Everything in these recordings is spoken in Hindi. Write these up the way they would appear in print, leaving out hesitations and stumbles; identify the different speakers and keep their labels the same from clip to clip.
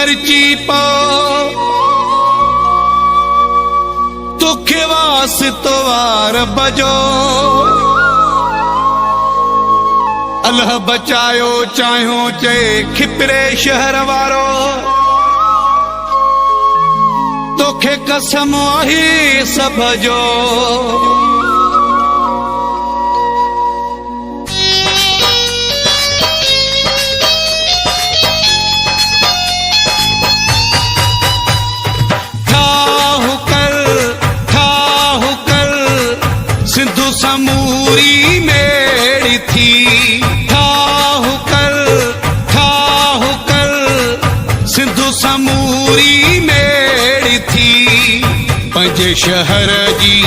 Speaker 1: मर्ची पो तुखे वास तो वार बजो अल्लाह बचायो चाहो चे खिपरे शहर वारो तोखे कसम आहे सब जो सिंधु समूरी मेरी थी ठाहु कर सिंधु समूरी मेरी थी पंजे शहर जी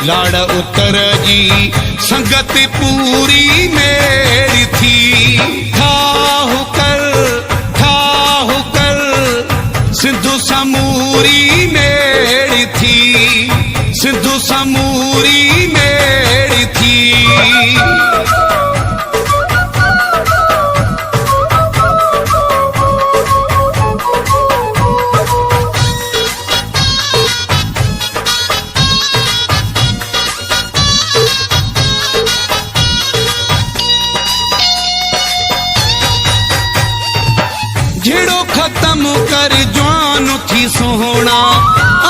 Speaker 1: लाड़ उतर जी संगत पूरी मेरी थी ठाहु कर सिंधु समूरी मेरी थी सिंधु समूरी मेरी थी झेड़ो खत्म कर जवान थी सोहना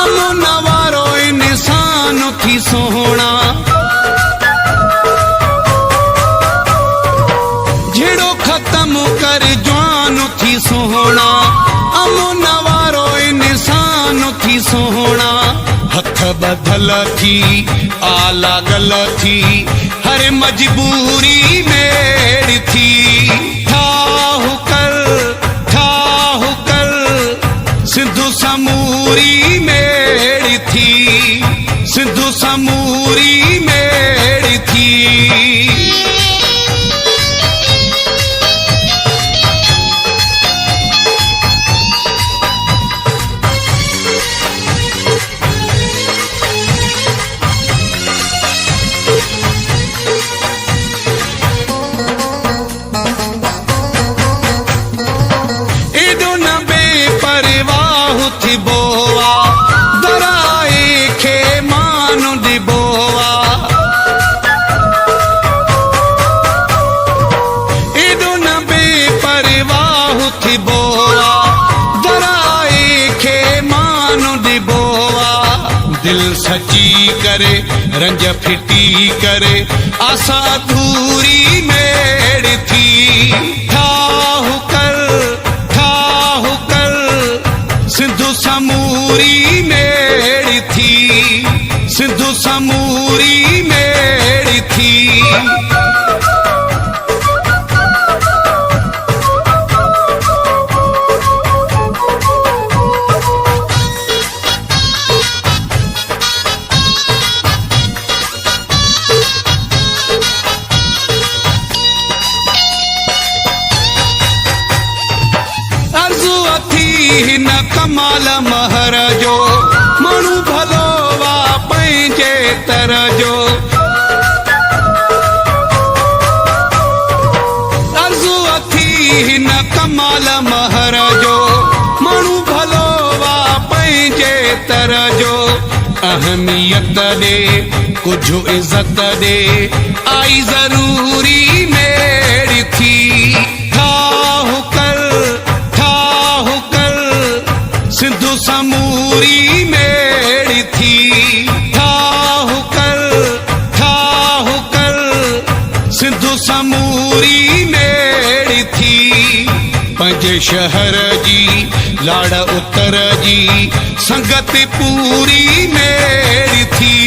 Speaker 1: अमन वारो इंसान थी सोहना झेड़ो खत्म कर जवान थी सोहना अमन वारो इंसान थी सोहना हथ बदल थी आला गल थी हर मजबूरी मेरी थी ठाहु कर सिंधु समूरी मेरी थी सिंधु समूरी मेरी थी एडो न बेपरवाह थी बोवा दराए खे मानो दी बोवा एडो न बेपरवाह थी बोवा दराए खे मानो दी बोवा दिल सची करे रंज फिटी करे आसा अधूरी मेरी थी ठाहु कर सिंधु समूरी मेरी थी सिंधु समूरी मेरी थी न कमाल महर जो मणु भलो वा पंहिंजे तर जो अर्ज़ु अथी न कमाल महर जो मणु भलो वा पंहिंजे तर जो अहमियत दे कुछ इज्जत दे आई जरूरी मेरी थी ठाहु कर सिंधु समूरी मेरी थी ठाहु कर सिंधु समूरी मेरी थी पंजे शहर जी लाड़ उतर जी संगत पूरी मेरी थी